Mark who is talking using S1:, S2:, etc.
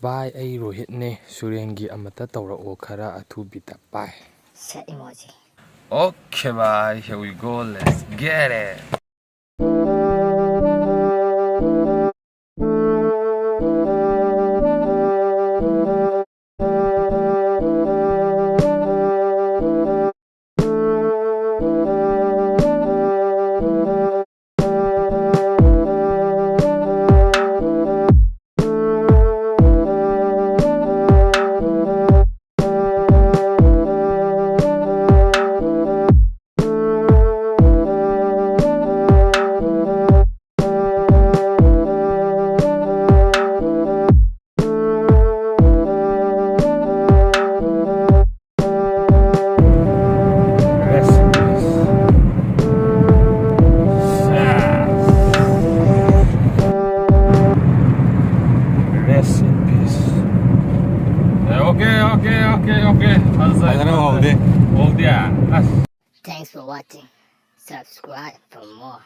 S1: Bye, I Rohitne, Surengi amata taurao khara athubita bye.
S2: Set emoji.
S1: Okay, bye. Here we go. Let's get it. Okay.
S2: Thanks for watching. Subscribe for more.